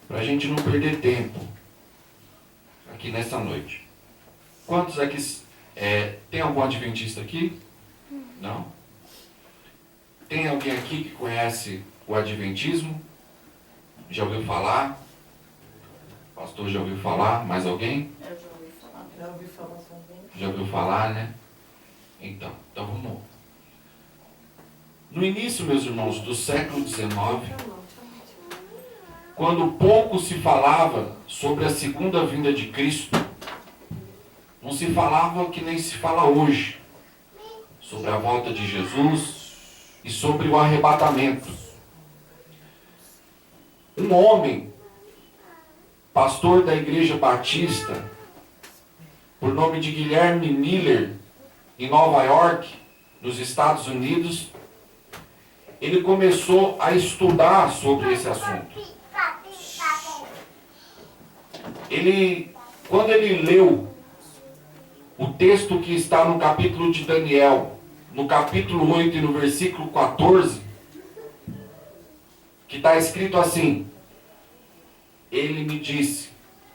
para a gente não perder tempo aqui nessa noite. Quantos aqui tem algum adventista aqui? Não? Tem alguém aqui que conhece o adventismo? Já ouviu falar? O pastor já ouviu falar? Mais alguém? Eu já ouvi falar. Já ouvi falar também. Já ouviu falar, né? Então vamos. No início, meus irmãos, do século XIX, quando pouco se falava sobre a segunda vinda de Cristo, não se falava que nem se fala hoje, sobre a volta de Jesus e sobre o arrebatamento. Um homem, pastor da Igreja Batista, por nome de Guilherme Miller, em Nova York, nos Estados Unidos, ele começou a estudar sobre esse assunto. Quando ele leu o texto que está no capítulo de Daniel, no capítulo 8 e no versículo 14, que está escrito assim: ele me disse,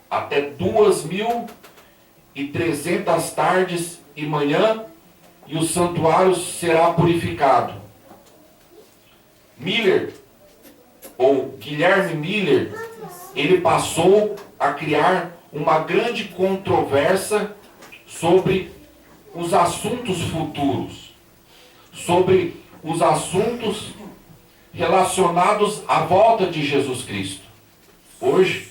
até 2.300 tardes e manhã, e o santuário será purificado. Miller, ou Guilherme Miller, ele passou a criar uma grande controvérsia sobre os assuntos futuros, sobre os assuntos relacionados à volta de Jesus Cristo. Hoje,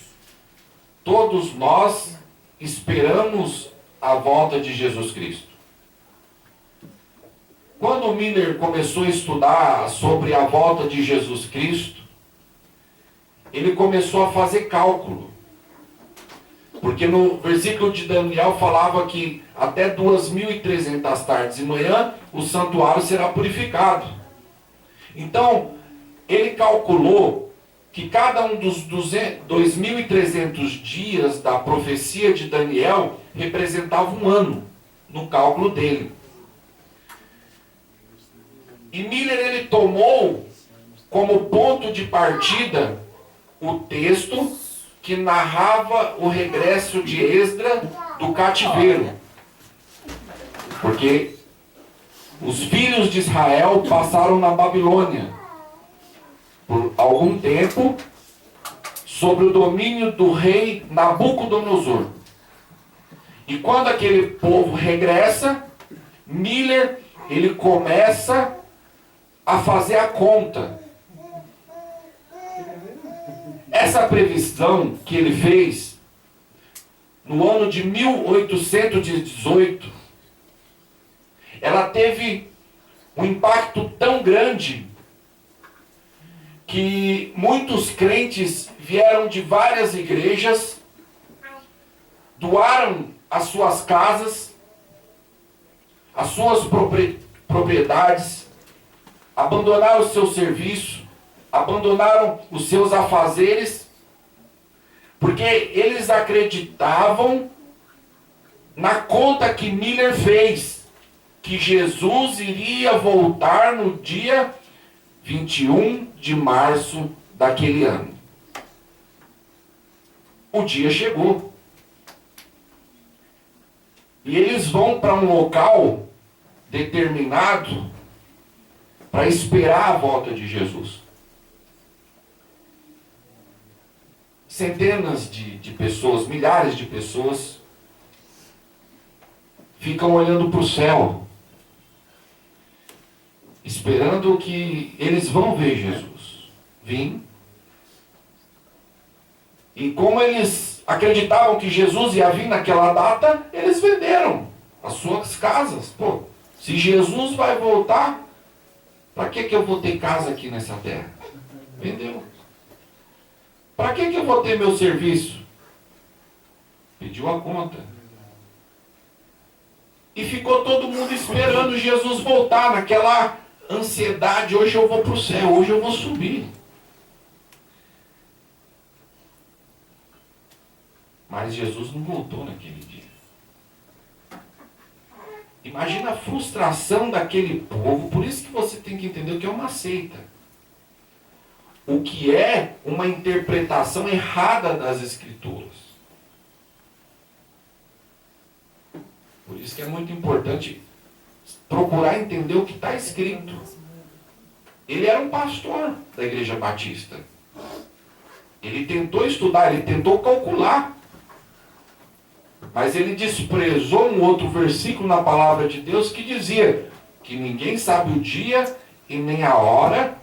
todos nós esperamos a volta de Jesus Cristo. Quando Miller começou a estudar sobre a volta de Jesus Cristo, ele começou a fazer cálculo. Porque no versículo de Daniel falava que até 2.300 tardes e manhã o santuário será purificado. Então, ele calculou que cada um dos 2.300 dias da profecia de Daniel representava um ano, no cálculo dele. E Miller, ele tomou como ponto de partida o texto que narrava o regresso de Esdras do cativeiro. Porque os filhos de Israel passaram na Babilônia por algum tempo sob o domínio do rei Nabucodonosor. E quando aquele povo regressa, Miller, ele começa a fazer a conta. Essa previsão que ele fez no ano de 1818, ela teve um impacto tão grande que muitos crentes vieram de várias igrejas, doaram as suas casas, as suas propriedades, abandonaram o seu serviço, abandonaram os seus afazeres, porque eles acreditavam na conta que Miller fez, que Jesus iria voltar no dia 21 de março daquele ano. O dia chegou. E eles vão para um local determinado para esperar a volta de Jesus. Centenas de pessoas, milhares de pessoas ficam olhando para o céu, esperando que eles vão ver Jesus vir. E como eles acreditavam que Jesus ia vir naquela data, eles venderam as suas casas. Pô, se Jesus vai voltar, para que eu vou ter casa aqui nessa terra? Vendeu. Para que eu vou ter meu serviço? Pediu a conta. E ficou todo mundo esperando Jesus voltar, naquela ansiedade. Hoje eu vou para o céu, hoje eu vou subir. Mas Jesus não voltou naquele dia. Imagina a frustração daquele povo. Por isso que você tem que entender o que é uma seita. o que é uma interpretação errada das Escrituras. Por isso que é muito importante procurar entender o que está escrito. Ele era um pastor da Igreja Batista. Ele tentou estudar, ele tentou calcular. Mas ele desprezou um outro versículo na palavra de Deus que dizia que ninguém sabe o dia e nem a hora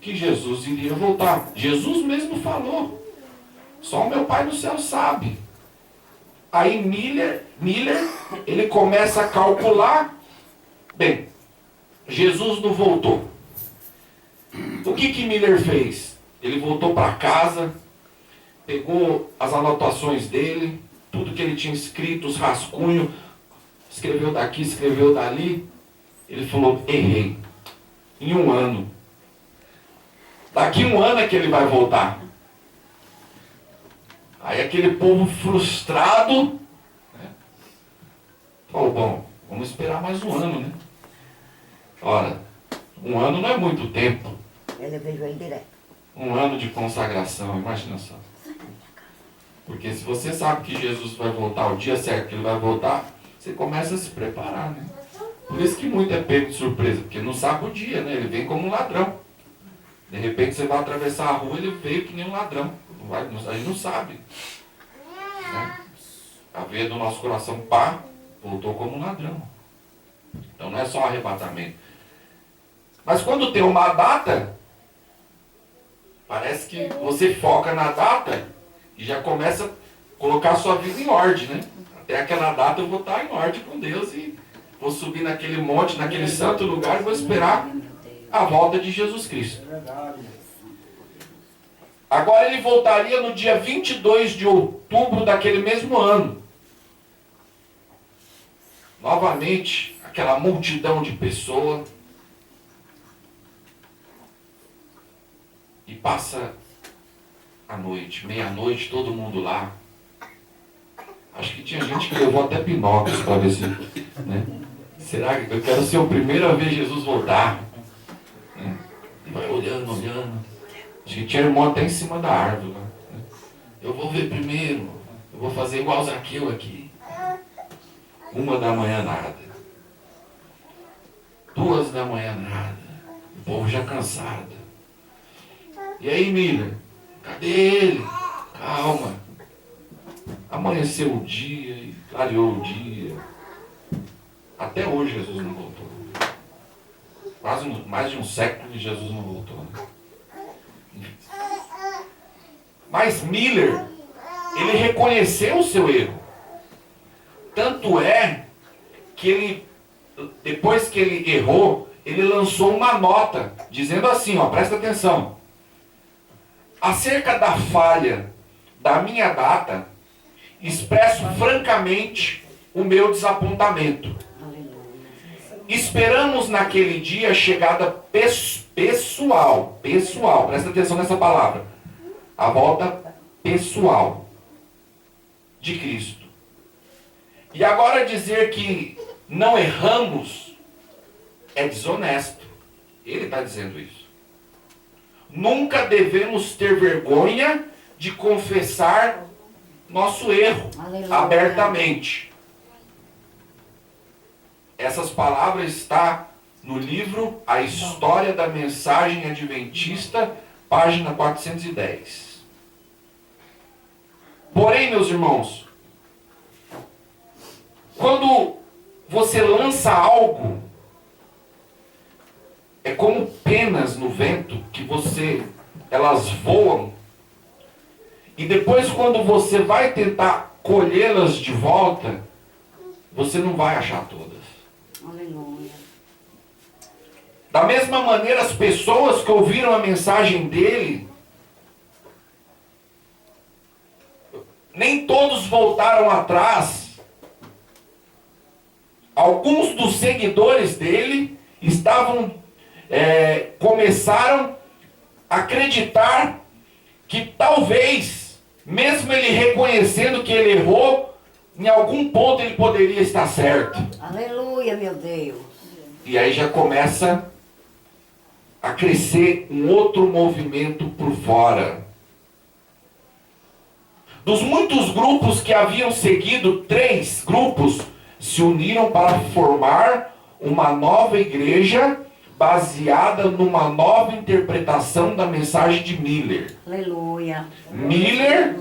que Jesus iria voltar. Jesus mesmo falou. Só o meu Pai do céu sabe. Aí Miller, ele começa a calcular. Bem, Jesus não voltou. O que Miller fez? Ele voltou para casa, pegou as anotações dele, tudo que ele tinha escrito, os rascunhos, escreveu daqui, escreveu dali. Ele falou, errei. Em 1 ano. Daqui 1 ano é que ele vai voltar. Aí aquele povo frustrado, né, falou, bom, vamos esperar mais 1 ano, né? Ora, 1 ano não é muito tempo. Ele veio aí direto. 1 ano de consagração, imagina só. Porque se você sabe que Jesus vai voltar, o dia certo que ele vai voltar, você começa a se preparar, né? Por isso que muito é pego de surpresa, porque não sabe o dia, né? Ele vem como um ladrão. De repente você vai atravessar a rua, ele veio que nem um ladrão. A gente não sabe. Né? A veia do nosso coração, pá, voltou como um ladrão. Então não é só arrebatamento. Mas quando tem uma data, parece que você foca na data e já começa a colocar a sua vida em ordem, né? Até aquela data eu vou estar em ordem com Deus e vou subir naquele monte, naquele santo lugar e vou esperar a volta de Jesus Cristo. Agora ele voltaria no dia 22 de outubro daquele mesmo ano. Novamente, aquela multidão de pessoas. E passa a noite, meia-noite, todo mundo lá. Acho que tinha gente que levou até binóculos para ver se... Né? Será que eu quero ser o primeiro a ver Jesus voltar? Né? E vai olhando. Acho que tinha irmão até em cima da árvore. Né? Eu vou ver primeiro. Eu vou fazer igual Zaqueu aqui. 1 da manhã nada. 2 da manhã nada. O povo já cansado. E aí, Miller? Cadê ele? Calma. Amanheceu o dia e clareou o dia. Até hoje Jesus não voltou. Quase mais de um século e Jesus não voltou. Né? Mas Miller, ele reconheceu o seu erro. Tanto é que ele, depois que ele errou, ele lançou uma nota, dizendo assim, ó, presta atenção. Acerca da falha da minha data, expresso francamente o meu desapontamento. Esperamos naquele dia a chegada pessoal, presta atenção nessa palavra, a volta pessoal de Cristo. E agora dizer que não erramos é desonesto. Ele está dizendo isso. Nunca devemos ter vergonha de confessar nosso erro. Aleluia. Abertamente. Essas palavras estão no livro A História da Mensagem Adventista, página 410. Porém, meus irmãos, quando você lança algo, é como penas no vento que elas voam. E depois quando você vai tentar colhê-las de volta, você não vai achar todas. Aleluia. Da mesma maneira, as pessoas que ouviram a mensagem dele, nem todos voltaram atrás. Alguns dos seguidores dele começaram a acreditar que talvez, mesmo ele reconhecendo que ele errou, em algum ponto ele poderia estar certo. Aleluia, meu Deus. E aí já começa a crescer um outro movimento por fora. Dos muitos grupos que haviam seguido, 3 grupos se uniram para formar uma nova igreja baseada numa nova interpretação da mensagem de Miller. Aleluia. Miller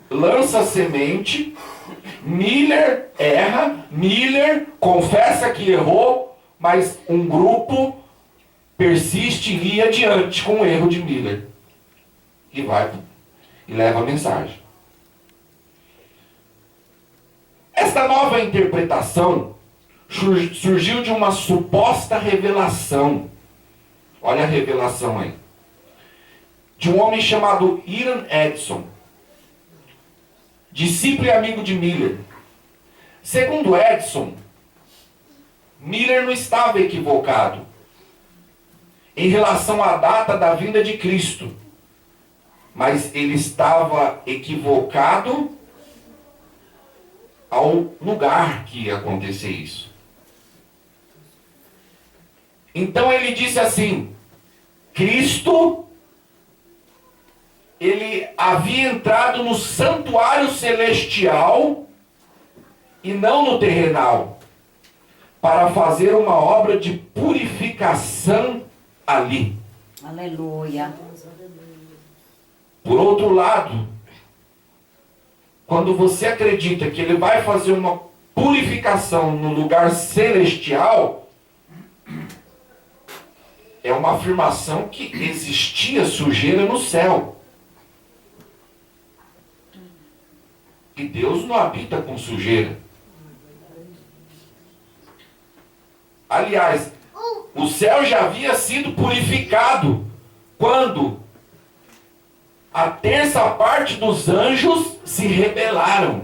lança a semente, Miller erra, Miller confessa que errou, mas um grupo persiste e ir adiante com o erro de Miller. E vai e leva a mensagem. Esta nova interpretação surgiu de uma suposta revelação. Olha a revelação aí. De um homem chamado Ian Edson, discípulo e amigo de Miller. Segundo Edson, Miller não estava equivocado em relação à data da vinda de Cristo, mas ele estava equivocado ao lugar que ia acontecer isso. Então ele disse assim: Cristo, ele havia entrado no santuário celestial e não no terrenal, para fazer uma obra de purificação ali. Aleluia. Por outro lado, quando você acredita que ele vai fazer uma purificação no lugar celestial, é uma afirmação que existia sujeira no céu. E Deus não habita com sujeira. Aliás, o céu já havia sido purificado quando a terça parte dos anjos se rebelaram.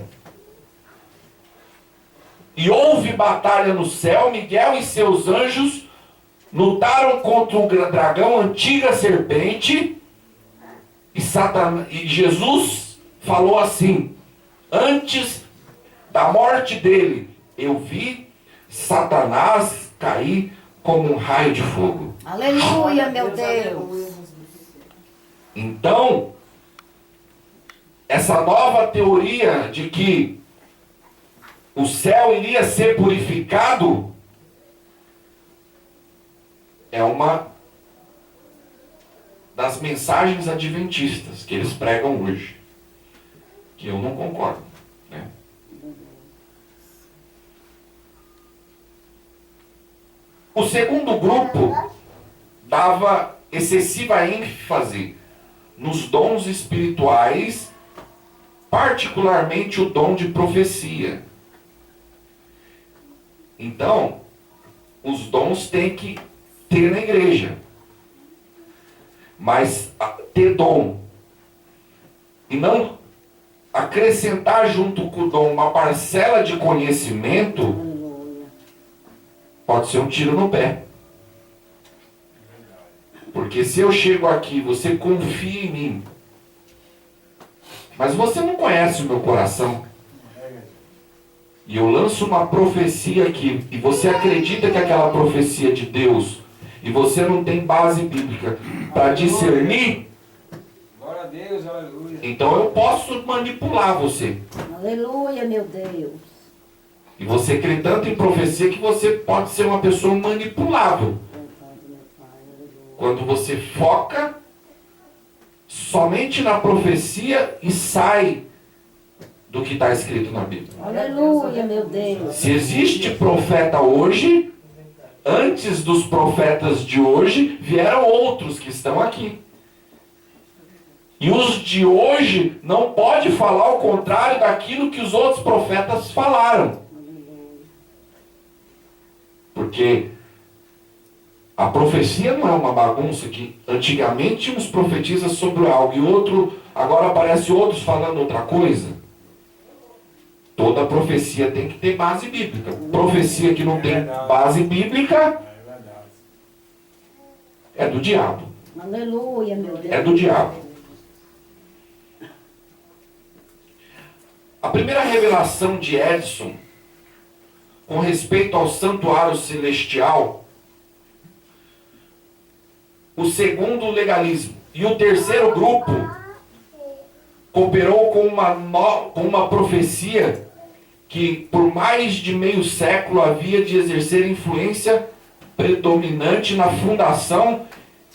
E houve batalha no céu. Miguel e seus anjos lutaram contra o dragão, antiga serpente. E Jesus falou assim: antes da morte dele, eu vi Satanás cair como um raio de fogo. Aleluia, meu Deus. Então, essa nova teoria de que o céu iria ser purificado é uma das mensagens adventistas que eles pregam hoje, que eu não concordo, né? O segundo grupo dava excessiva ênfase nos dons espirituais, particularmente o dom de profecia. Então, os dons têm que ter na igreja, mas ter dom e não acrescentar junto com o dom uma parcela de conhecimento pode ser um tiro no pé. Porque se eu chego aqui, você confia em mim, mas você não conhece o meu coração, e eu lanço uma profecia aqui, e você acredita que aquela profecia é de Deus, e você não tem base bíblica para discernir, glória a Deus, aleluia. então eu posso manipular você. Aleluia, meu Deus. E você crê tanto em profecia que você pode ser uma pessoa manipulável. Quando você foca somente na profecia e sai do que está escrito na Bíblia. Aleluia, meu Deus. Se existe profeta hoje, antes dos profetas de hoje, vieram outros que estão aqui. E os de hoje não podem falar o contrário daquilo que os outros profetas falaram. Porque a profecia não é uma bagunça que antigamente uns profetizam sobre algo e outro, agora aparece outros falando outra coisa. Toda profecia tem que ter base bíblica. Profecia que não tem base bíblica é do diabo. Aleluia, meu Deus. É do diabo. A primeira revelação de Edson com respeito ao santuário celestial o segundo, o legalismo. E o terceiro grupo cooperou com uma profecia que por mais de meio século havia de exercer influência predominante na fundação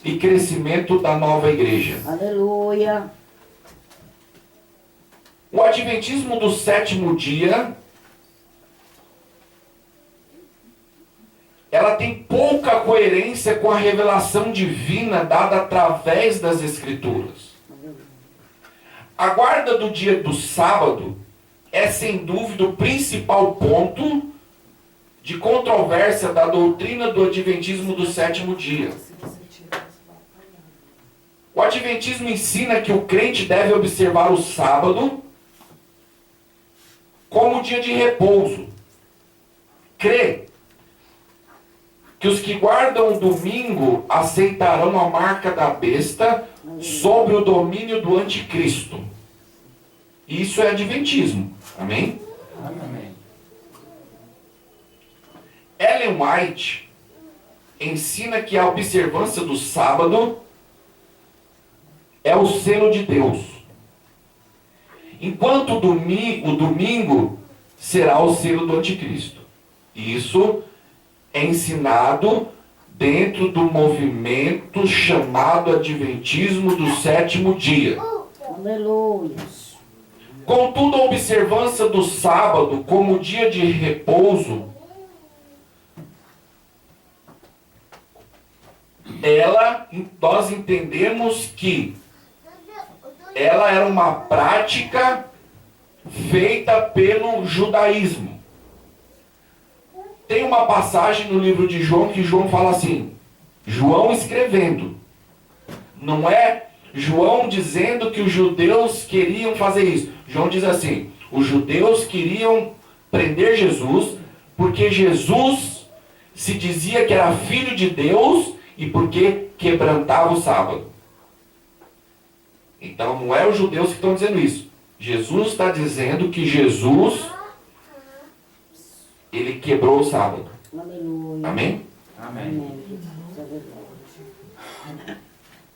e crescimento da nova igreja. Aleluia. O adventismo do sétimo dia, ela tem pouca coerência com a revelação divina dada através das Escrituras. A guarda do dia do sábado é, sem dúvida, o principal ponto de controvérsia da doutrina do adventismo do sétimo dia. O adventismo ensina que o crente deve observar o sábado como dia de repouso. Crê que os que guardam o domingo aceitarão a marca da besta sobre o domínio do anticristo. Isso é adventismo. Amém? Amém. Ellen White ensina que a observância do sábado é o selo de Deus, enquanto o domingo será o selo do anticristo. Isso é ensinado dentro do movimento chamado Adventismo do sétimo dia. Aleluia. Contudo, a observância do sábado como dia de repouso, nós entendemos que ela era uma prática feita pelo judaísmo. Tem uma passagem no livro de João que João fala assim, João escrevendo, não é João dizendo que os judeus queriam fazer isso. João diz assim, os judeus queriam prender Jesus porque Jesus se dizia que era filho de Deus e porque quebrantava o sábado. Então não é os judeus que estão dizendo isso. Jesus está dizendo que Jesus, ele quebrou o sábado. Aleluia. Amém? Amém.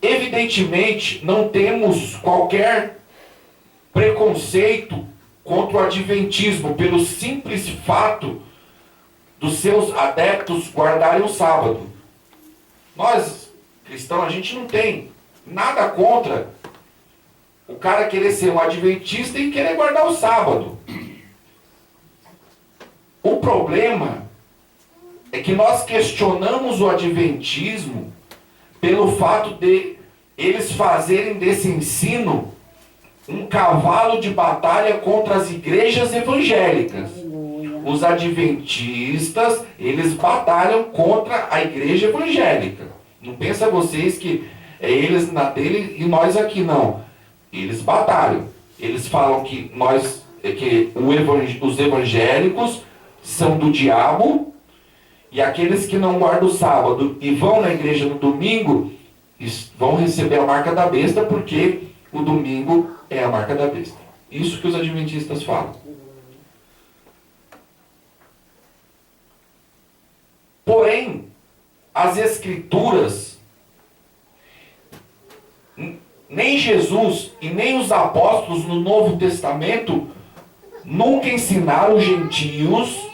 Evidentemente, não temos qualquer preconceito contra o adventismo pelo simples fato dos seus adeptos guardarem o sábado. Nós, cristãos, a gente não tem nada contra o cara querer ser um adventista e querer guardar o sábado. O problema é que nós questionamos o adventismo pelo fato de eles fazerem desse ensino um cavalo de batalha contra as igrejas evangélicas. Os adventistas, eles batalham contra a igreja evangélica. Não pensa vocês que é eles na dele e nós aqui, não. Eles batalham. Eles falam que os evangélicos são do diabo e aqueles que não guardam o sábado e vão na igreja no domingo vão receber a marca da besta porque o domingo é a marca da besta. Isso que os adventistas falam. Porém, as Escrituras, nem Jesus e nem os apóstolos no Novo Testamento nunca ensinaram os gentios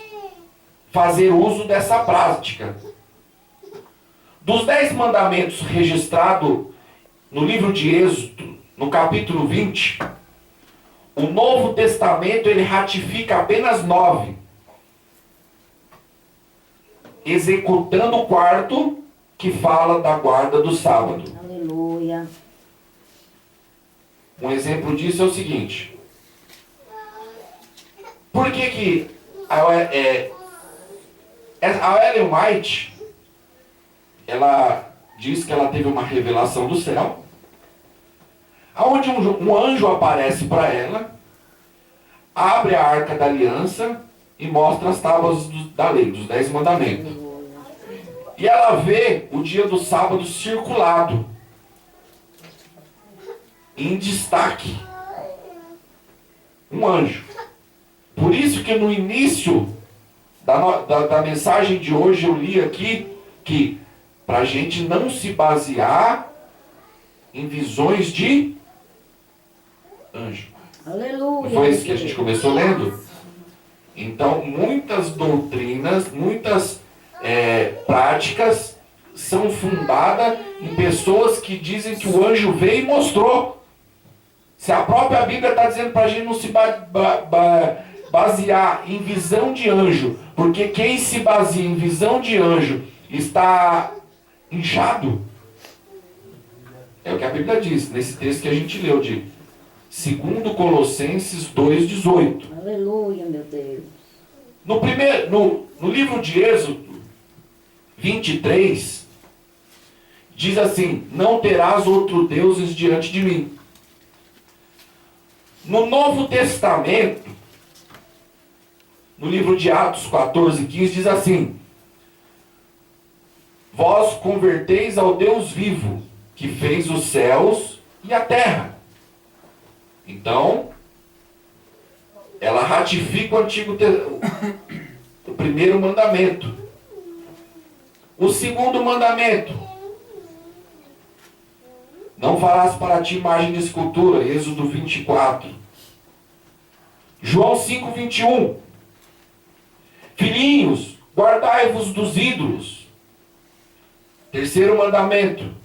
fazer uso dessa prática. Dos 10 mandamentos registrados no livro de Êxodo, no capítulo 20, o Novo Testamento ele ratifica apenas 9, executando o quarto, que fala da guarda do sábado. Aleluia. Um exemplo disso é o seguinte. Por que a Ellen White, ela diz que ela teve uma revelação do céu, onde um anjo aparece para ela, abre a arca da aliança e mostra as tábuas da lei, dos 10 mandamentos. E ela vê o dia do sábado circulado, em destaque. Um anjo. Por isso que no início da mensagem de hoje eu li aqui que para a gente não se basear em visões de anjo. Aleluia. Não foi isso que a gente começou lendo? Então, muitas doutrinas, muitas práticas são fundadas em pessoas que dizem que o anjo veio e mostrou. Se a própria Bíblia está dizendo para a gente não se basear em visão de anjo, porque quem se baseia em visão de anjo está inchado. É o que a Bíblia diz, nesse texto que a gente leu, de 2 Colossenses 2,18. Aleluia, meu Deus. No livro de Êxodo 23, diz assim: não terás outros deuses diante de mim. No Novo Testamento, no livro de Atos 14:15, diz assim: vós converteis ao Deus vivo, que fez os céus e a terra. Então, ela ratifica o primeiro mandamento. O segundo mandamento: não farás para ti imagem de escultura, Êxodo 24. João 5:21. Filhinhos, guardai-vos dos ídolos. Terceiro mandamento: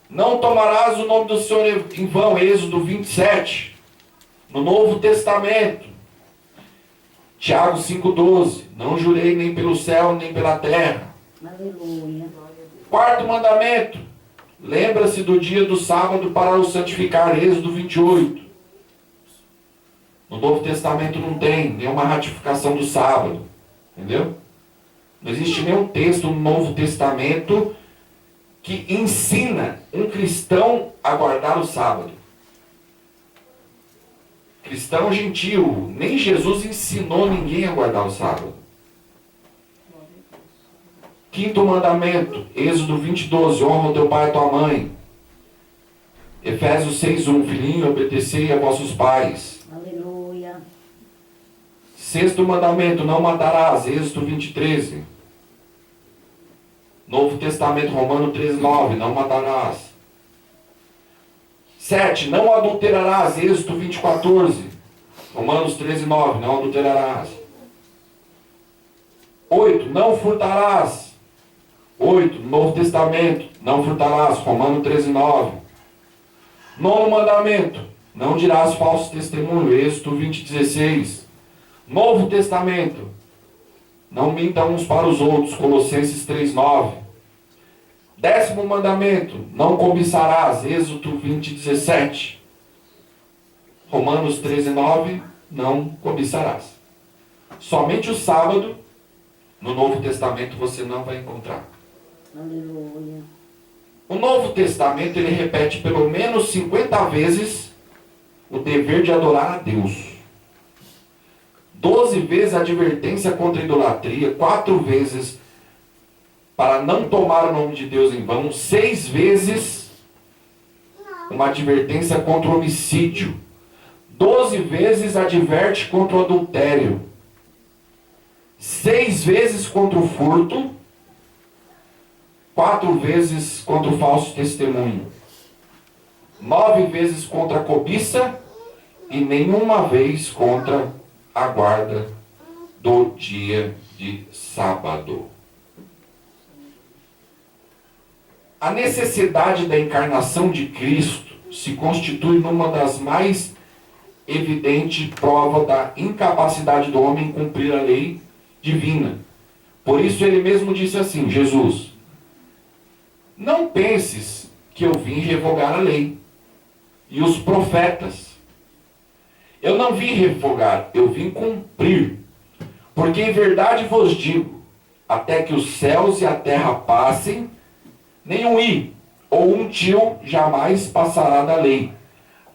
não tomarás o nome do Senhor em vão, Êxodo 27. No Novo Testamento, Tiago 5:12. Não jurei nem pelo céu, nem pela terra. Aleluia. Quarto mandamento: lembra-se do dia do sábado para o santificar, Êxodo 28. No Novo Testamento não tem nenhuma ratificação do sábado. Entendeu? Não existe nenhum texto no Novo Testamento que ensina um cristão a guardar o sábado. Cristão gentil, nem Jesus ensinou ninguém a guardar o sábado. Quinto mandamento, Êxodo 20:12, honra o teu pai e a tua mãe. Efésios 6:1, filhinho, obedecei a vossos pais. Aleluia. Sexto mandamento, não matarás, Êxodo 20:13. Novo Testamento, Romano 13:9, não matarás. 7, não adulterarás, Êxodo 20:14. Romanos 13:9, não adulterarás. 8, não furtarás. 8, Novo Testamento, não furtarás, Romanos 13:9. Nono mandamento, não dirás falso testemunho, Êxodo 20:16. Novo Testamento, não mintam uns para os outros, Colossenses 3:9. Décimo mandamento, não cobiçarás, Êxodo 20:17. Romanos 13:9, não cobiçarás. Somente o sábado, no Novo Testamento, você não vai encontrar. Aleluia. O Novo Testamento, ele repete pelo menos 50 vezes o dever de adorar a Deus. 12 vezes a advertência contra a idolatria, 4 vezes para não tomar o nome de Deus em vão, 6 vezes uma advertência contra o homicídio, 12 vezes adverte contra o adultério, 6 vezes contra o furto, 4 vezes contra o falso testemunho, 9 vezes contra a cobiça e nenhuma vez contra a guarda do dia de sábado. A necessidade da encarnação de Cristo se constitui numa das mais evidentes provas da incapacidade do homem em cumprir a lei divina. Por isso ele mesmo disse assim, Jesus: não penses que eu vim revogar a lei e os profetas. Eu não vim revogar, eu vim cumprir. Porque em verdade vos digo, até que os céus e a terra passem, nenhum i ou um tio jamais passará da lei,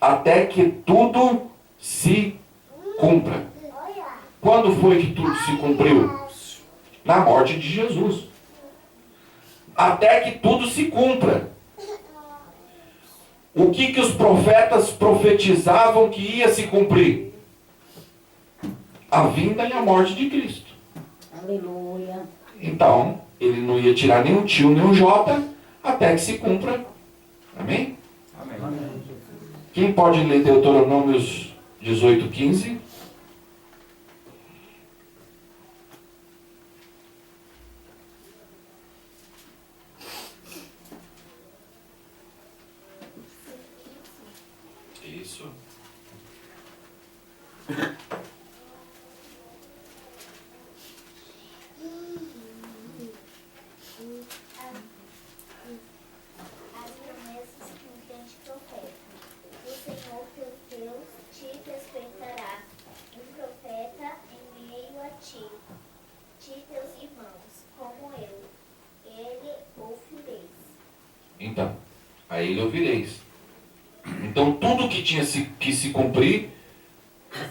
até que tudo se cumpra. Quando foi que tudo se cumpriu? Na morte de Jesus. Até que tudo se cumpra. O que os profetas profetizavam que ia se cumprir? A vinda e a morte de Cristo. Aleluia. Então, ele não ia tirar nem um tio, nem um jota, até que se cumpra. Amém? Amém. Quem pode ler Deuteronômios 18:15? Isso. As promessas que um grande profeta. O Senhor teu Deus te despertará um profeta em meio a ti, teus irmãos, como eu. Ele ouvireis. Então, a ele ouvireis. Então, tudo que tinha que se cumprir,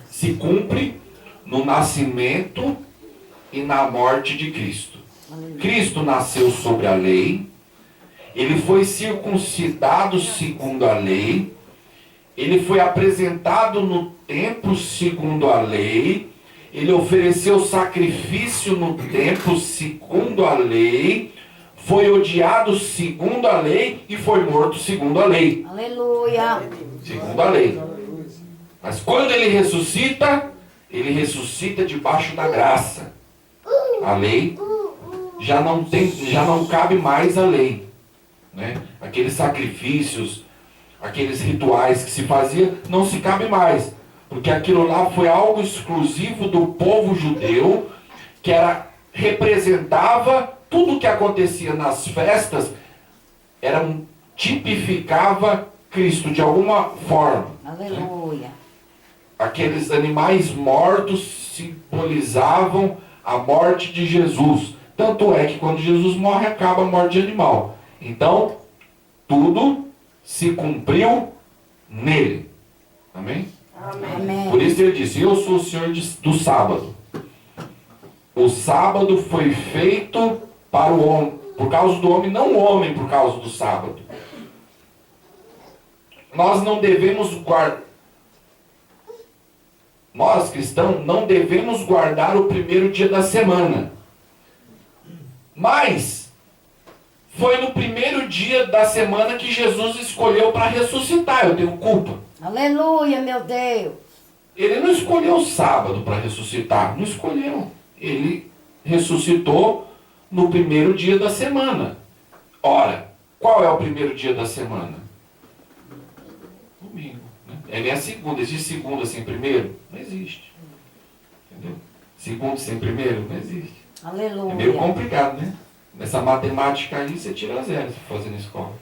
se cumpre no nascimento e na morte de Cristo. Cristo nasceu sobre a lei, ele foi circuncidado segundo a lei, ele foi apresentado no templo segundo a lei, ele ofereceu sacrifício no templo segundo a lei, foi odiado segundo a lei e foi morto segundo a lei. Aleluia. Segundo a lei. Mas quando ele ressuscita debaixo da graça. A lei já não cabe mais a lei, né? Aqueles sacrifícios, aqueles rituais que se fazia, não se cabe mais, porque aquilo lá foi algo exclusivo do povo judeu, que representava tudo o que acontecia nas festas, tipificava Cristo de alguma forma. Aleluia. Aqueles animais mortos simbolizavam a morte de Jesus. Tanto é que quando Jesus morre, acaba a morte de animal. Então, tudo se cumpriu nele. Amém? Amém. Por isso ele disse, eu sou o Senhor do sábado. O sábado foi feito para o homem, por causa do homem, não o homem por causa do sábado. Nós não devemos guardar, nós cristãos não devemos guardar o primeiro dia da semana. Mas foi no primeiro dia da semana que Jesus escolheu para ressuscitar. Eu tenho culpa. Aleluia, meu Deus. Ele não escolheu o sábado para ressuscitar. Não escolheu. Ele ressuscitou no primeiro dia da semana. Ora, qual é o primeiro dia da semana? Domingo. Né? Ele é segunda. Existe segunda sem primeiro? Não existe. Entendeu? Segunda sem primeiro? Não existe. Aleluia. É meio complicado, né? Nessa matemática aí você tira zero se for fazer na escola.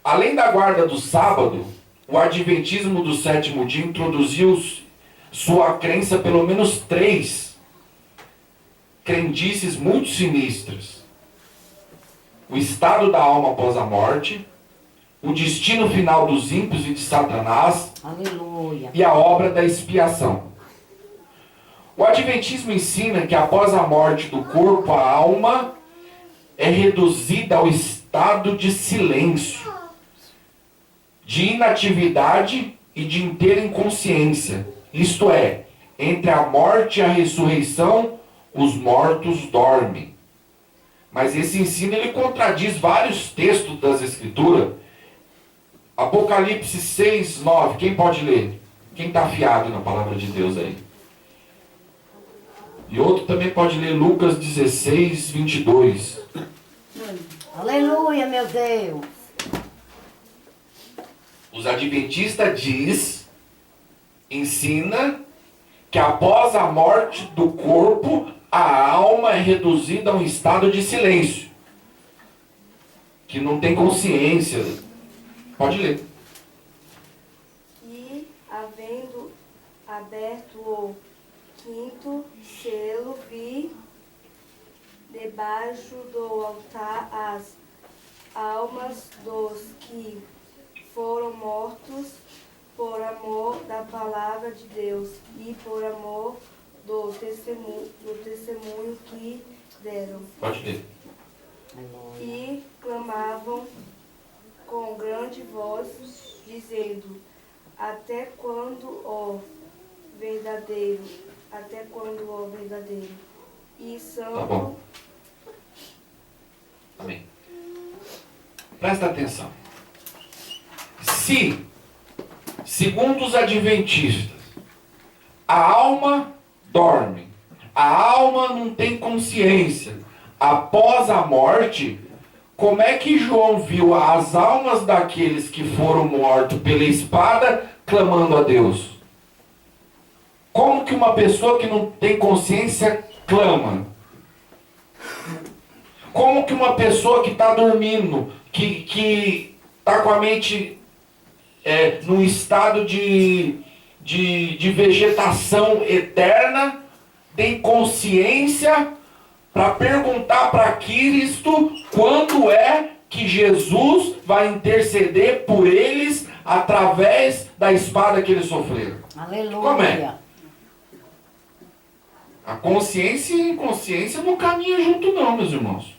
Além da guarda do sábado, o adventismo do sétimo dia introduziu sua crença pelo menos 3 crendices muito sinistras. O estado da alma após a morte, o destino final dos ímpios e de Satanás, Aleluia. e a obra da expiação. O adventismo ensina que após a morte do corpo, a alma é reduzida ao estado de silêncio, de inatividade e de inteira inconsciência. Isto é, entre a morte e a ressurreição, os mortos dormem. Mas esse ensino ele contradiz vários textos das Escrituras. Apocalipse 6, 9. Quem pode ler? Quem está afiado na palavra de Deus aí? E outro também pode ler Lucas 16, 22. Aleluia, meu Deus. Os adventistas ensina que após a morte do corpo, a alma é reduzida a um estado de silêncio, que não tem consciência. Pode ler. E, havendo aberto o 5º selo, vi debaixo do altar as almas dos que foram mortos por amor da palavra de Deus e por amor do testemunho que deram. Pode ler. E clamavam com grande voz, dizendo: até quando, ó verdadeiro até quando o verdadeiro e santo. Tá bom. Amém. Presta atenção. Se, segundo os adventistas, a alma dorme, a alma não tem consciência após a morte, como é que João viu as almas daqueles que foram mortos pela espada clamando a Deus? Como que uma pessoa que não tem consciência clama? Como que uma pessoa que está dormindo, que está com a mente num estado de vegetação eterna, tem consciência para perguntar para Cristo quando é que Jesus vai interceder por eles através da espada que eles sofreram? Aleluia. Como é? A consciência e a inconsciência não caminham junto não, meus irmãos.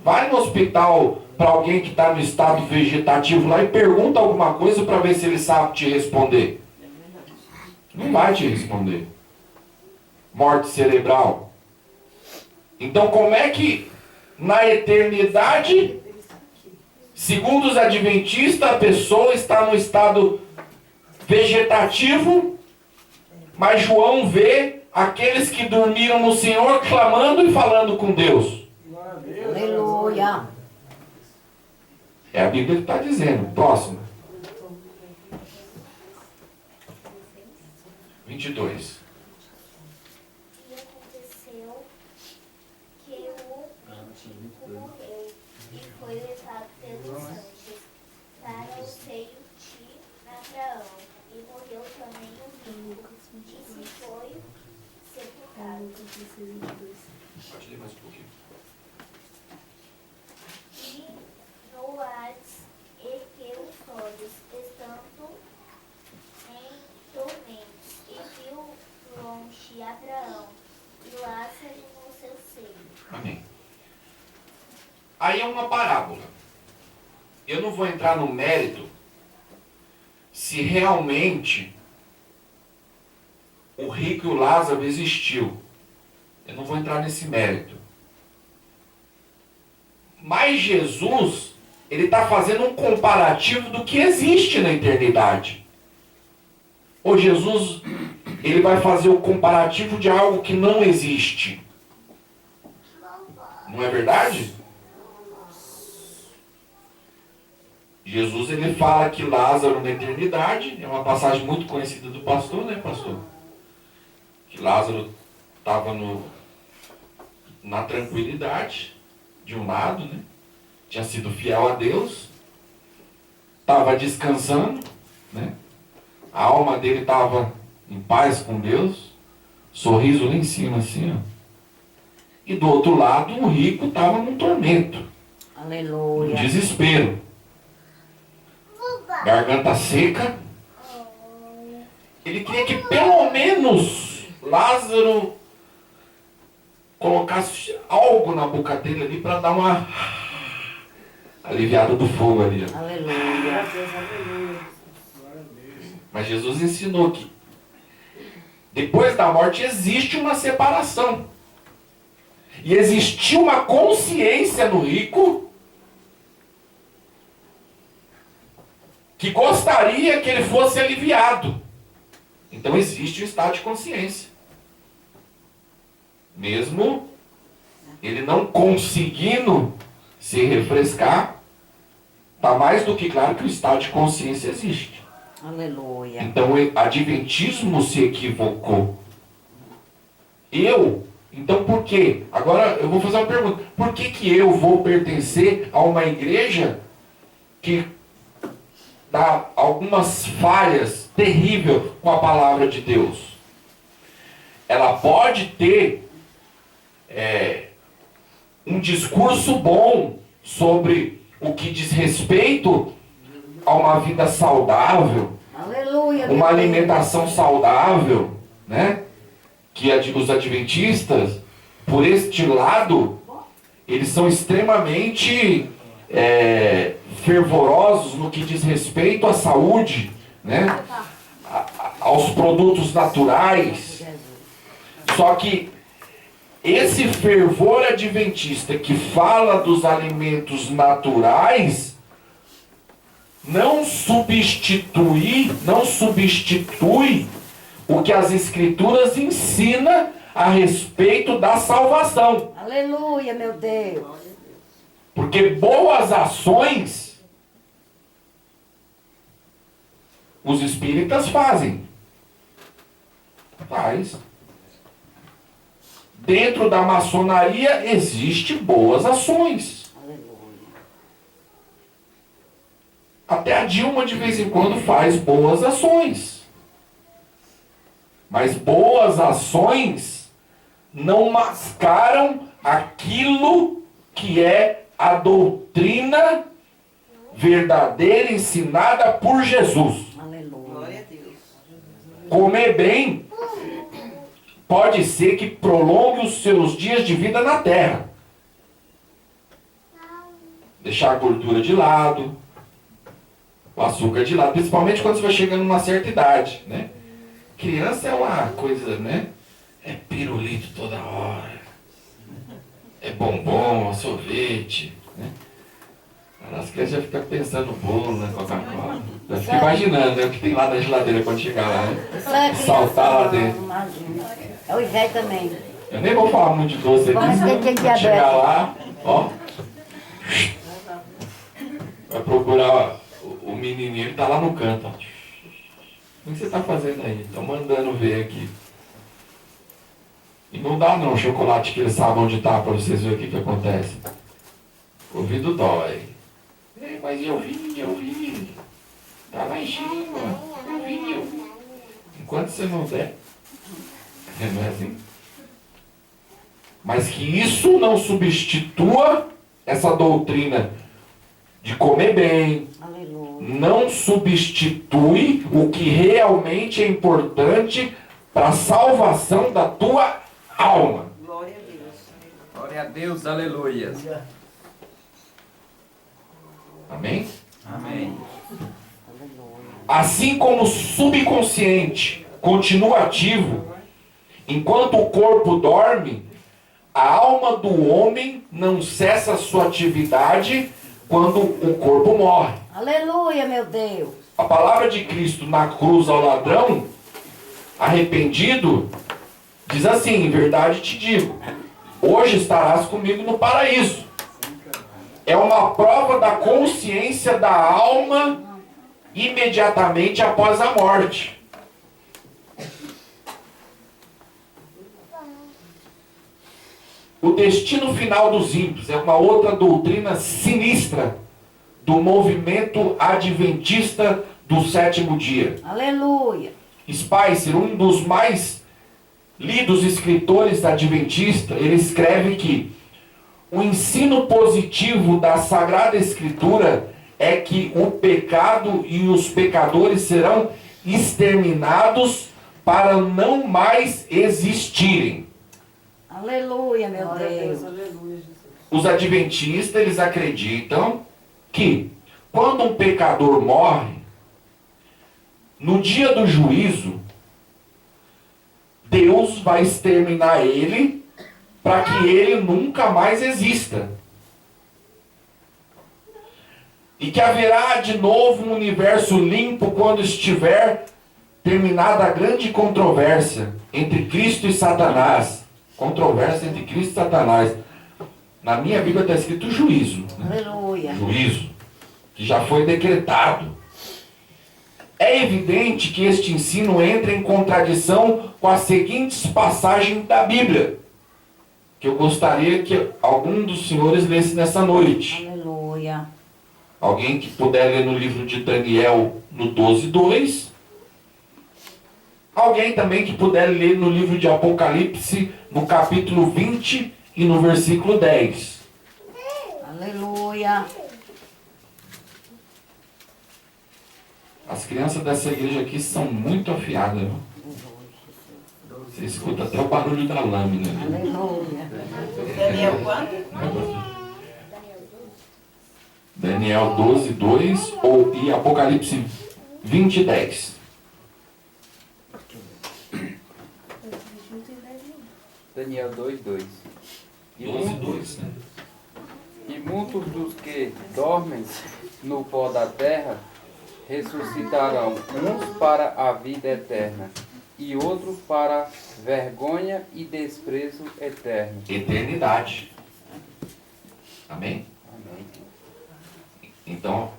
Vai no hospital para alguém que está no estado vegetativo lá e pergunta alguma coisa para ver se ele sabe te responder. Não vai te responder. Morte cerebral. Então como é que na eternidade, segundo os adventistas, a pessoa está no estado vegetativo, mas João vê aqueles que dormiram no Senhor clamando e falando com Deus? Glória a Deus. Aleluia. É a Bíblia que está dizendo. Próximo. 22. E aconteceu que o morreu e foi levado pelos anjos para o seio de Abraão. E morreu também o rico, e se foi sepultado. Pode ler mais um pouquinho. E no Hades e que os olhos, estando em tormentos, e viu longe Abraão e Lázaro no seu seio. Amém. Aí é uma parábola. Eu não vou entrar no mérito se realmente o rico e o Lázaro existiu. Eu não vou entrar nesse mérito. Mas Jesus, ele está fazendo um comparativo do que existe na eternidade. Ou Jesus, ele vai fazer o comparativo de algo que não existe. Não é verdade? Jesus, ele fala que Lázaro na eternidade, é uma passagem muito conhecida do pastor, né, pastor? Que Lázaro estava na tranquilidade, de um lado, né? Tinha sido fiel a Deus, estava descansando, né? A alma dele estava em paz com Deus, sorriso lá em cima, assim, ó. E do outro lado, o rico estava num tormento, Aleluia. num desespero. Garganta seca. Ele queria que pelo menos Lázaro colocasse algo na boca dele ali para dar uma aliviada do fogo ali. Ó. Aleluia. Mas Jesus ensinou que depois da morte existe uma separação. E existiu uma consciência no rico que gostaria que ele fosse aliviado. Então existe um estado de consciência. Mesmo ele não conseguindo se refrescar, está mais do que claro que o estado de consciência existe. Aleluia. Então o adventismo se equivocou. Então por quê? Agora eu vou fazer uma pergunta. Por que eu vou pertencer a uma igreja que dá algumas falhas terríveis com a palavra de Deus? Ela pode ter um discurso bom sobre o que diz respeito a uma vida saudável, Aleluia. uma alimentação saudável, né? Que os adventistas, por este lado, eles são extremamente fervorosos no que diz respeito à saúde, né? Aos produtos naturais, Só que esse fervor adventista que fala dos alimentos naturais não substitui o que as Escrituras ensinam a respeito da salvação. Aleluia, meu Deus. Porque boas ações os espíritas fazem. Faz. Dentro da maçonaria existe boas ações. Aleluia. Até a Dilma de vez em quando faz boas ações. Mas boas ações não mascaram aquilo que é a doutrina verdadeira ensinada por Jesus. Aleluia. Comer bem pode ser que prolongue os seus dias de vida na terra. Deixar a gordura de lado, o açúcar de lado, principalmente quando você vai chegando numa certa idade, né? Criança é uma coisa, né? É pirulito toda hora. É bombom, sorvete, né? As crianças já ficam pensando no bolo, na Coca-Cola. Já fica imaginando, né, o que tem lá na geladeira quando chegar lá, né? Isso é Saltar lá criança, dentro. não, imagina. É o Zé também. Eu nem vou falar muito de doce aqui. Vamos ter que Quando diabetes. chegar lá, ó. Vai procurar o menininho, ele tá lá no canto, ó. O que você tá fazendo aí? Tô mandando ver aqui. E não dá não, chocolate que eles sabem onde tá, pra vocês verem o que acontece. O ouvido dói. Mas eu vi. Tá lá em cima. Eu vi. Enquanto você não der. Não é assim? Mas que isso não substitua essa doutrina de comer bem. Aleluia. Não substitui o que realmente é importante para a salvação da tua alma. Glória a Deus. Glória a Deus, aleluia. Amém? Amém. Assim como o subconsciente continua ativo, enquanto o corpo dorme, a alma do homem não cessa sua atividade quando o corpo morre. Aleluia, meu Deus. A palavra de Cristo na cruz ao ladrão, arrependido, diz assim: em verdade te digo, hoje estarás comigo no paraíso. É uma prova da consciência da alma imediatamente após a morte. O destino final dos ímpios é uma outra doutrina sinistra do movimento adventista do sétimo dia. Aleluia. Spicer, um dos mais lidos escritores adventistas, ele escreve que o ensino positivo da Sagrada Escritura é que o pecado e os pecadores serão exterminados para não mais existirem. Aleluia, meu Deus. Os adventistas, eles acreditam que quando um pecador morre, no dia do juízo, Deus vai exterminar ele para que ele nunca mais exista. E que haverá de novo um universo limpo quando estiver terminada a grande controvérsia entre Cristo e Satanás. Controvérsia entre Cristo e Satanás. Na minha Bíblia está escrito juízo. Né? Aleluia. Juízo. Que já foi decretado. É evidente que este ensino entra em contradição com as seguintes passagens da Bíblia, que eu gostaria que algum dos senhores lesse nessa noite. Aleluia. Alguém que puder ler no livro de Daniel, no 12:2. Alguém também que puder ler no livro de Apocalipse, no capítulo 20 e no versículo 10. Aleluia. As crianças dessa igreja aqui são muito afiadas. Viu? Você escuta até o barulho da lâmina. Viu? Aleluia. Daniel quanto? Daniel 12:2 e Apocalipse 20:10. Daniel 2:2. 12:2, né? E muitos dos que dormem no pó da terra ressuscitarão, uns para a vida eterna e outros para vergonha e desprezo eterno. Eternidade. Amém? Amém. Então,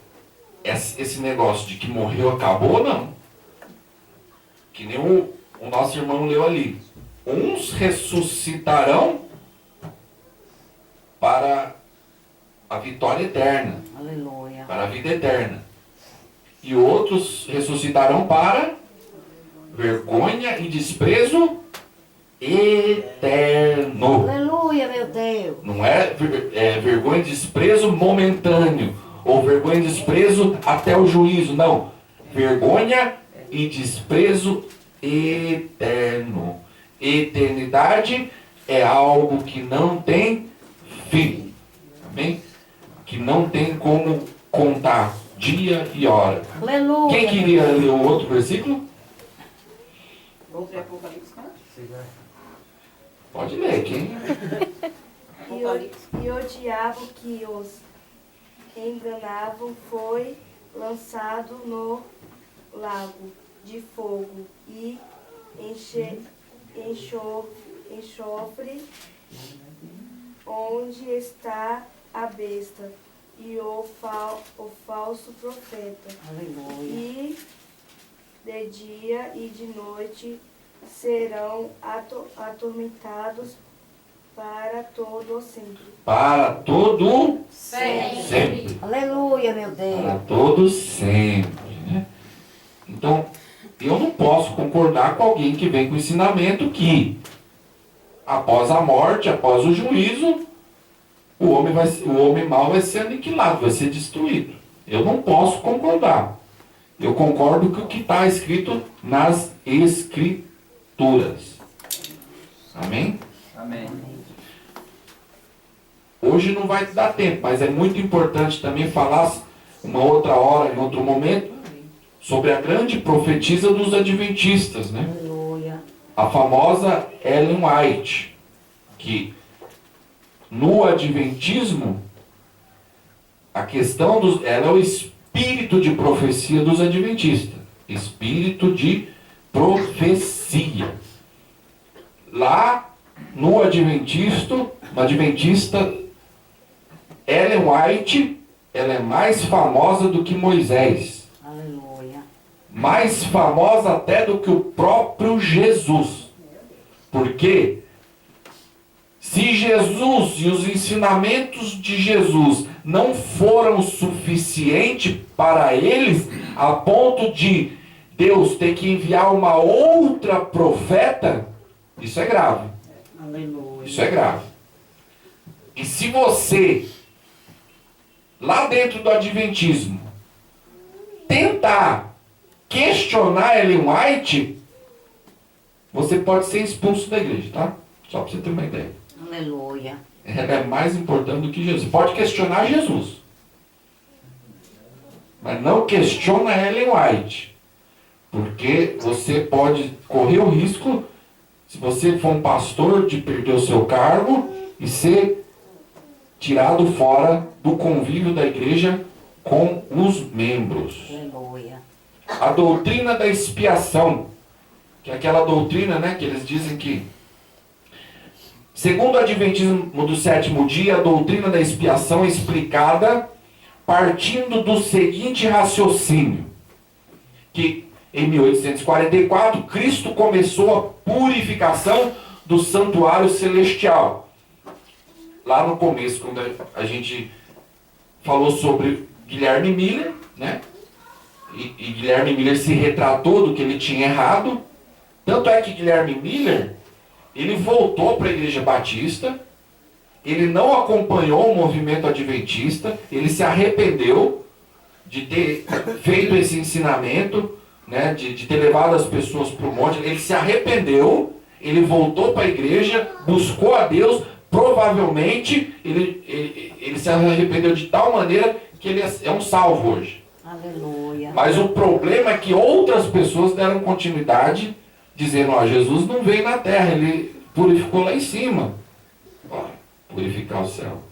esse negócio de que morreu, acabou, não. Que nem o nosso irmão leu ali. Uns ressuscitarão para a vitória eterna, Aleluia. para a vida eterna. E outros ressuscitarão para vergonha e desprezo eterno. Aleluia, meu Deus. Não é vergonha e desprezo momentâneo, ou vergonha e desprezo até o juízo, não. Vergonha e desprezo eterno. Eternidade é algo que não tem fim. Amém? Que não tem como contar dia e hora. Aleluia. Quem queria ler o outro versículo? Vamos ler Apocalipse, né? Pode ler, quem? E o diabo que os enganavam foi lançado no lago de fogo e enxofre, onde está a besta e o falso profeta. Aleluia. E de dia e de noite serão atormentados para todo sempre. Para todo sempre. Aleluia, meu Deus. Para todo sempre. Né? Então, eu não posso concordar com alguém que vem com o ensinamento que após a morte, após o juízo, o homem mau vai ser aniquilado, vai ser destruído. Eu não posso concordar. Eu concordo com o que está escrito nas Escrituras. Amém? Amém. Hoje não vai dar tempo, mas é muito importante também falar uma outra hora, em outro momento, sobre a grande profetisa dos adventistas, né? Aleluia. A famosa Ellen White, que no adventismo, a questão ela é o espírito de profecia dos adventistas. Espírito de profecia. Lá no adventista, Ellen White, ela é mais famosa do que Moisés. Aleluia. Mais famosa até do que o próprio Jesus. Porque se Jesus e os ensinamentos de Jesus não foram suficientes para eles, a ponto de Deus ter que enviar uma outra profeta, isso é grave. Aleluia. Isso é grave. E se você, lá dentro do adventismo, tentar questionar Ellen White, você pode ser expulso da igreja, tá? Só para você ter uma ideia. Aleluia. Ela é mais importante do que Jesus. Pode questionar Jesus. Mas não questiona Ellen White. Porque você pode correr o risco, se você for um pastor, de perder o seu cargo e ser tirado fora do convívio da igreja com os membros. Aleluia. A doutrina da expiação, que é aquela doutrina, né, que eles dizem que, segundo o Adventismo do sétimo dia, a doutrina da expiação é explicada partindo do seguinte raciocínio, que em 1844, Cristo começou a purificação do santuário celestial. Lá no começo, quando a gente falou sobre Guilherme Miller, né? E Guilherme Miller se retratou do que ele tinha errado. Tanto é que Guilherme Miller, ele voltou para a Igreja Batista, ele não acompanhou o movimento adventista, ele se arrependeu de ter feito esse ensinamento, né, de ter levado as pessoas para o monte. Ele se arrependeu, ele voltou para a igreja, buscou a Deus, provavelmente ele se arrependeu de tal maneira que ele é um salvo hoje. Aleluia. Mas o problema é que outras pessoas deram continuidade, dizendo, ó, Jesus não veio na terra, ele purificou lá em cima. Ó, purificar o céu.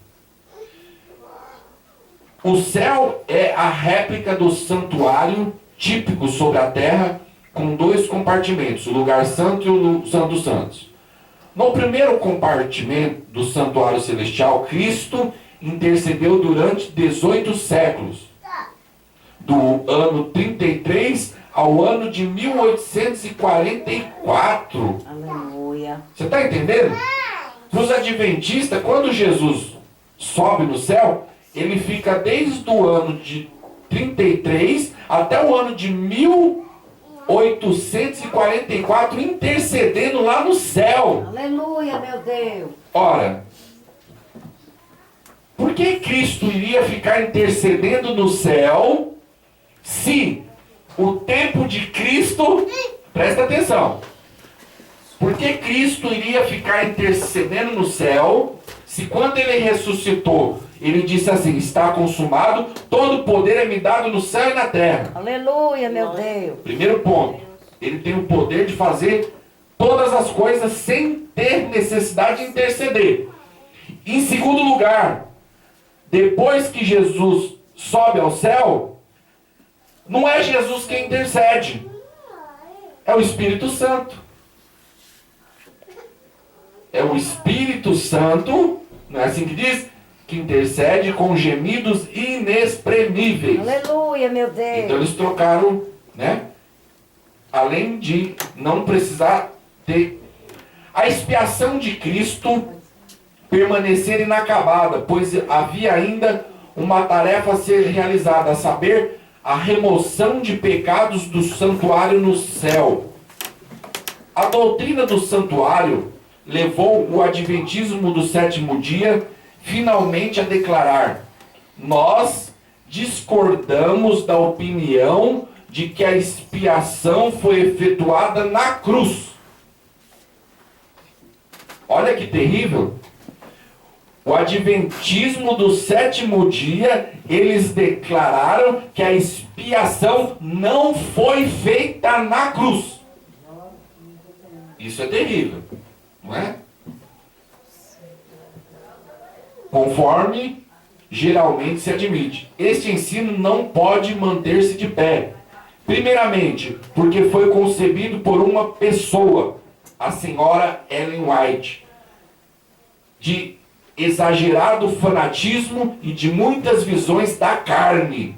O céu é a réplica do santuário típico sobre a terra, com 2 compartimentos, o lugar santo e o santo dos santos. No primeiro compartimento do santuário celestial, Cristo intercedeu durante 18 séculos, do ano 33 ao ano de 1844. Aleluia. Você está entendendo? Para os adventistas, quando Jesus sobe no céu, ele fica desde o ano de 33 até o ano de 1844 intercedendo lá no céu. Aleluia, meu Deus. Ora, por que Cristo iria ficar intercedendo no céu se o tempo de Cristo, presta atenção, por que Cristo iria ficar intercedendo no céu se quando ele ressuscitou, ele disse assim, está consumado, todo poder é me dado no céu e na terra. Aleluia, meu Deus. Primeiro ponto, ele tem o poder de fazer todas as coisas sem ter necessidade de interceder. Em segundo lugar, depois que Jesus sobe ao céu, não é Jesus quem intercede, é o Espírito Santo. É o Espírito Santo, não é assim que diz? Que intercede com gemidos inexprimíveis. Aleluia, meu Deus. Então eles trocaram, né? Além de não precisar ter a expiação de Cristo permanecer inacabada, pois havia ainda uma tarefa a ser realizada, a saber, a remoção de pecados do santuário no céu. A doutrina do santuário levou o adventismo do sétimo dia finalmente a declarar: nós discordamos da opinião de que a expiação foi efetuada na cruz. Olha que terrível. O adventismo do sétimo dia, eles declararam que a expiação não foi feita na cruz. Isso é terrível, não é? Conforme geralmente se admite. Este ensino não pode manter-se de pé. Primeiramente, porque foi concebido por uma pessoa, a senhora Ellen White, de exagerado fanatismo e de muitas visões da carne.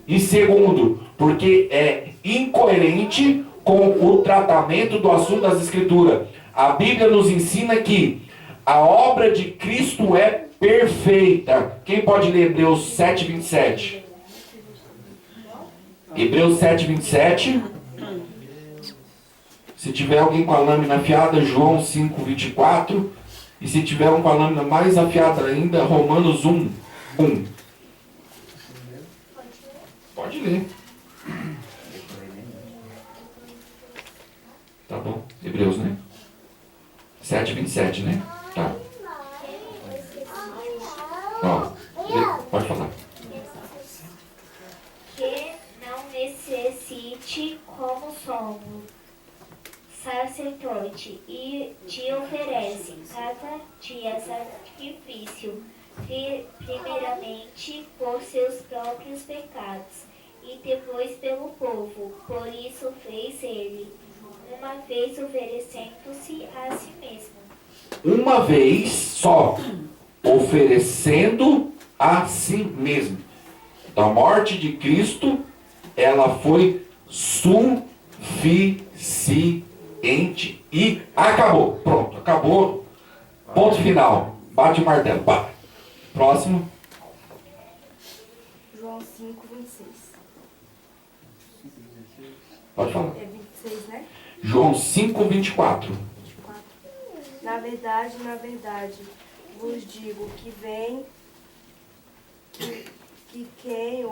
E segundo, porque é incoerente com o tratamento do assunto das Escrituras. A Bíblia nos ensina que a obra de Cristo é perfeita. Quem pode ler Hebreus 7:27? Hebreus 7:27. Se tiver alguém com a lâmina afiada, João 5:24. E se tiver um com a lâmina mais afiada ainda, Romanos 1:1. Pode ler. Tá bom. Hebreus, né? 7:27, né? Tá. Ó, pode falar. Que não necessite, como somos, sacerdote, e te oferece cada dia sacrifício, primeiramente por seus próprios pecados, e depois pelo povo. Por isso fez ele, uma vez oferecendo-se a si mesmo. Uma vez só, oferecendo a si mesmo. Da morte de Cristo, ela foi suficiente e acabou. Pronto, acabou. Ponto final. Bate o martelo. Pá. Próximo. João 5:26. Pode falar. É 26, né? João 5:24. 24. Na verdade, vos digo que vem, que quem